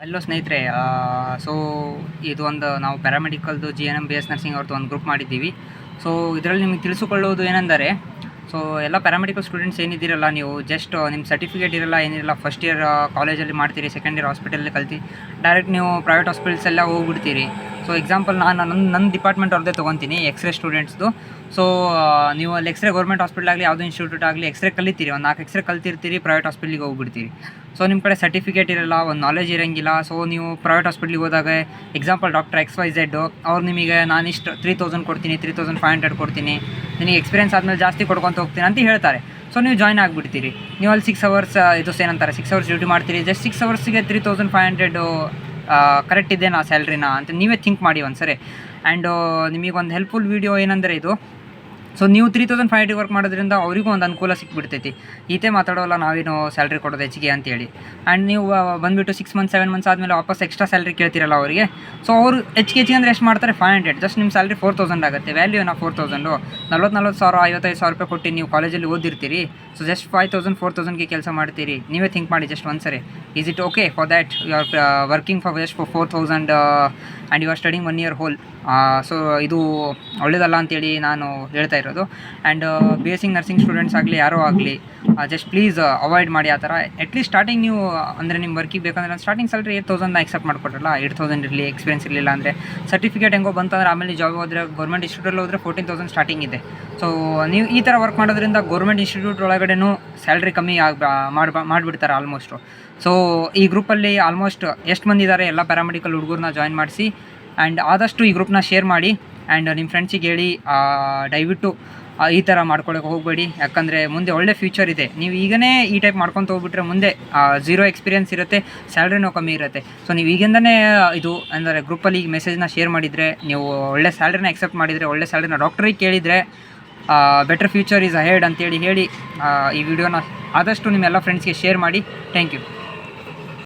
Hello ಸ್ನೇಹಿತರೆ, so ಇದು ಒಂದು ನಾವು ಪ್ಯಾರಾಮೆಡಿಕಲ್ದು GNM BS ನರ್ಸಿಂಗ್ ಅವ್ರದ್ದು ಒಂದು ಗ್ರೂಪ್ ಮಾಡಿದ್ದೀವಿ. ಸೊ ಇದರಲ್ಲಿ ನಿಮಗೆ ತಿಳಿಸಿಕೊಳ್ಳುವುದು ಏನೆಂದರೆ, ಸೊ ಎಲ್ಲ ಪ್ಯಾರಾಮೆಡಿಕಲ್ ಸ್ಟೂಡೆಂಟ್ಸ್ ಏನಿದ್ದೀರಲ್ಲ, ನೀವು ಜಸ್ಟ್ ನಿಮ್ಮ ಸರ್ಟಿಫಿಕೇಟ್ ಇರಲ್ಲ, ಏನಿರಲ್ಲ, ಫಸ್ಟ್ ಇಯರ್ ಕಾಲೇಜಲ್ಲಿ ಮಾಡ್ತೀರಿ, ಸೆಕೆಂಡ್ ಇಯರ್ ಹಾಸ್ಪಿಟಲಲ್ಲಿ ಕಲ್ತು ಡೈರೆಕ್ಟ್ ನೀವು ಪ್ರೈವೇಟ್ ಹಾಸ್ಪಿಟಲ್ಸೆಲ್ಲ ಹೋಗ್ಬಿಡ್ತೀರಿ. ಸೊ ಎಕ್ಸಾಂಪಲ್ ನನ್ನ ಡಿಪಾರ್ಟ್ಮೆಂಟ್ ಅವ್ರದ್ದೇ ತೊಗೊತೀನಿ, ಎಕ್ಸ್ರೇ ಸ್ಟೂಡೆಂಟ್ಸ್ದು. ಸೊ ನೀವು ಅಲ್ಲಿ ಎಕ್ಸ್ರೇ ಗೌರ್ಮೆಂಟ್ ಹಾಸ್ಪಿಟಲ್ ಆಗಲಿ, ಯಾವುದೇ ಇನ್ಸ್ಟಿಟ್ಯೂಟ್ ಆಗಲಿ, ಎಕ್ಸ್ರೇ ಕಲಿತೀರಿ, ಒಂದು 4 ಎಕ್ಸ್ರೇ ಕಲ್ತಿರ್ತೀರಿ, ಪ್ರೈವೇಟ್ ಹಾಸ್ಪಿಟ್ಲಿಗೆ ಹೋಗ್ಬಿಡ್ತೀರಿ. ಸೊ ನಿಮ್ಮ ಕಡೆ ಸರ್ಟಿಫಿಕೇಟ್ ಇರಲ್ಲ, ಒಂದು ನಾಲೆಜ್ ಇರೋಂಗಿಲ್ಲ. ಸೊ ನೀವು ಪ್ರೈವೇಟ್ ಹಾಸ್ಪಿಟ್ಲಿಗೆ ಹೋದಾಗ ಎಕ್ಸಾಂಪಲ್ ಡಾಕ್ಟರ್ XYZ ಅವ್ರು ನಿಮಗೆ ನಾನಿಷ್ಟು 3000 ಕೊಡ್ತೀನಿ, 3500 ಕೊಡ್ತೀನಿ, ನಿನಗೆ ಎಕ್ಸ್ಪೀರಿಯನ್ಸ್ ಆದಮೇಲೆ ಜಾಸ್ತಿ ಕೊಡ್ಕೊತ ಹೋಗ್ತೀನಿ ಅಂತ ಹೇಳ್ತಾರೆ. ಸೊ ನೀವು ಜಾಯ್ನ್ ಆಗಿಬಿಡ್ತೀರಿ. ನೀವು ಅಲ್ಲಿ 6 ಅವರ್ಸ್ ಇದು ಏನಂತಾರೆ 6 ಅವರ್ಸ್ ಡ್ಯೂಟಿ ಮಾಡ್ತೀರಿ. ಜಸ್ಟ್ 6 ಅವರ್ಸಿಗೆ 3500 ಕರೆಕ್ಟ್ ಇದೆನಾ ಸ್ಯಾಲ್ರಿನಾ ಅಂತ ನೀವೇ ಥಿಂಕ್ ಮಾಡಿ ಒಂದು ಸರಿ. ಆ್ಯಂಡ್ ನಿಮಗೊಂದು ಹೆಲ್ಪ್ಫುಲ್ ವೀಡಿಯೋ ಏನಂದರೆ ಇದು, ಸೊ ನೀವು 3500 ವರ್ಕ್ ಮಾಡೋದ್ರಿಂದ ಅವರಿಗೂ ಒಂದು ಅನುಕೂಲ ಸಿಕ್ಬಿಡ್ತೈತಿ. ಈತೆ ಮಾತಾಡೋಲ್ಲ ನಾವೇನು ಸ್ಯಾಲ್ರಿ ಕೊಡೋದು ಹೆಚ್ಚಿಗೆ ಅಂತೇಳಿ. ಆ್ಯಂಡ್ ನೀವು ಬಂದುಬಿಟ್ಟು 6 ಮಂತ್ಸ್ 7 ಮಂತ್ಸ್ ಆದಮೇಲೆ ವಾಪಸ್ ಎಕ್ಸ್ಟ್ರಾ ಸ್ಯಾಲ್ರಿ ಕೇಳ್ತಿರಲ್ಲ ಅವರಿಗೆ. ಸೊ ಅವರು ಹೆಚ್ಚಿಗೆ ಅಂದರೆ ಎಷ್ಟು ಮಾಡ್ತಾರೆ, 500. ಜಸ್ಟ್ ನಿಮ್ಮ ಸ್ಯಾಲ್ರಿ 4000 ಆಗುತ್ತೆ. ವ್ಯಾಲ್ಯೂ ಏನೋ 4000, 40,000 55,000 ರೂಪಾಯಿ ಕೊಟ್ಟು ನೀವು ಕಾಲೇಜಲ್ಲಿ ಓದಿರ್ತೀರಿ. ಸೊ ಜಸ್ಟ್ 5,000 4,000ಗೆ ಕೆಲಸ ಮಾಡ್ತೀರಿ. ನೀವೇ ಥಿಂಕ್ ಮಾಡಿ ಜಸ್ಟ್ ಒಂದು ಸರಿ. Is it okay for that you are working for just for 4,000 and you are studying 1 year whole? So ಇದು ಒಳ್ಳೇದಲ್ಲ ಅಂತೇಳಿ ನಾನು ಹೇಳ್ತಾ ಇರೋದು. ಆ್ಯಂಡ್ BSc ನರ್ಸಿಂಗ್ ಸ್ಟೂಡೆಂಟ್ಸ್ ಆಗಲಿ, ಯಾರೋ ಆಗಲಿ, ಜಸ್ಟ್ ಪ್ಲೀಸ್ ಅವಾಯ್ಡ್ ಮಾಡಿ ಆ ಥರ. ಅಟ್ಲೀಸ್ಟ್ ಸ್ಟಾರ್ಟಿಂಗ್ ನೀವು ಅಂದರೆ ನಿಮ್ಮ ವರ್ಕಿಗೆ ಬೇಕಂದ್ರೆ ಸ್ಟಾರ್ಟಿಂಗ್ ಸ್ಯಾಲ್ರಿ 8,000 ಎಕ್ಸೆಪ್ಟ್ ಮಾಡಿಕೊಟ್ರಲ್ಲ, 8,000 ಇರಲಿ. ಎಕ್ಸ್ಪೀರಿಯನ್ಸ್ ಇರಲಿಲ್ಲ ಅಂದರೆ ಸರ್ಟಿಫಿಕೇಟ್ ಹೆಂಗೋ ಬಂತಂದ್ರೆ ಆಮೇಲೆ ಜಾಬ್ ಹೋದರೆ ಗೌರ್ಮೆಂಟ್ ಇನ್ಸ್ಟಿಟ್ಯೂಟಲ್ಲಿ ಹೋದರೆ 14,000 ಸ್ಟಾರ್ಟಿಂಗ್ ಇದೆ. ಸೊ ನೀವು ಈ ಥರ ವರ್ಕ್ ಮಾಡೋದ್ರಿಂದ ಗೌರ್ಮೆಂಟ್ ಇನ್ಸ್ಟಿಟ್ಯೂಟ್ ಒಳಗಡೆನೂ ಸ್ಯಾಲ್ರಿ ಕಮ್ಮಿ ಮಾಡಿಬಿಡ್ತಾರೆ ಆಲ್ಮೋಸ್ಟು. ಸೊ ಈ ಗ್ರೂಪಲ್ಲಿ ಆಲ್ಮೋಸ್ಟ್ ಎಷ್ಟು ಮಂದಿ ಇದ್ದಾರೆ ಎಲ್ಲ ಪ್ಯಾರಾಮೆಡಿಕಲ್ ಹುಡುಗರನ್ನ ಜಾಯ್ನ್ ಮಾಡಿಸಿ. ಆ್ಯಂಡ್ ಆದಷ್ಟು ಈ ಗ್ರೂಪ್ನ ಶೇರ್ ಮಾಡಿ. ಆ್ಯಂಡ್ ನಿಮ್ಮ ಫ್ರೆಂಡ್ಸಿಗೆ ಹೇಳಿ, ದಯವಿಟ್ಟು ಈ ಥರ ಮಾಡ್ಕೊಳ್ಳೋಕೆ ಹೋಗಬೇಡಿ. ಯಾಕಂದರೆ ಮುಂದೆ ಒಳ್ಳೆ ಫ್ಯೂಚರ್ ಇದೆ. ನೀವು ಈಗನೇ ಈ ಟೈಪ್ ಮಾಡ್ಕೊತ ಹೋಗ್ಬಿಟ್ರೆ ಮುಂದೆ 0 ಎಕ್ಸ್ಪೀರಿಯನ್ಸ್ ಇರುತ್ತೆ, ಸ್ಯಾಲ್ರಿನೂ ಕಮ್ಮಿ ಇರುತ್ತೆ. ಸೊ ನೀವು ಈಗಿಂದನೇ ಇದು ಅಂದರೆ ಗ್ರೂಪಲ್ಲಿ ಈ ಮೆಸೇಜ್ನ ಶೇರ್ ಮಾಡಿದರೆ, ನೀವು ಒಳ್ಳೆ ಸ್ಯಾಲ್ರಿನ ಎಕ್ಸೆಪ್ಟ್ ಮಾಡಿದರೆ, ಒಳ್ಳೆ ಸ್ಯಾಲ್ರಿನ ಡಾಕ್ಟ್ರಿಗೆ ಕೇಳಿದರೆ, ಬೆಟರ್ ಫ್ಯೂಚರ್ ಈಸ್ ಅಹೆಡ್ ಅಂತೇಳಿ ಹೇಳಿ ಈ ವಿಡಿಯೋನ ಆದಷ್ಟು ನಿಮ್ಮೆಲ್ಲ ಫ್ರೆಂಡ್ಸ್ಗೆ ಶೇರ್ ಮಾಡಿ. Thank you.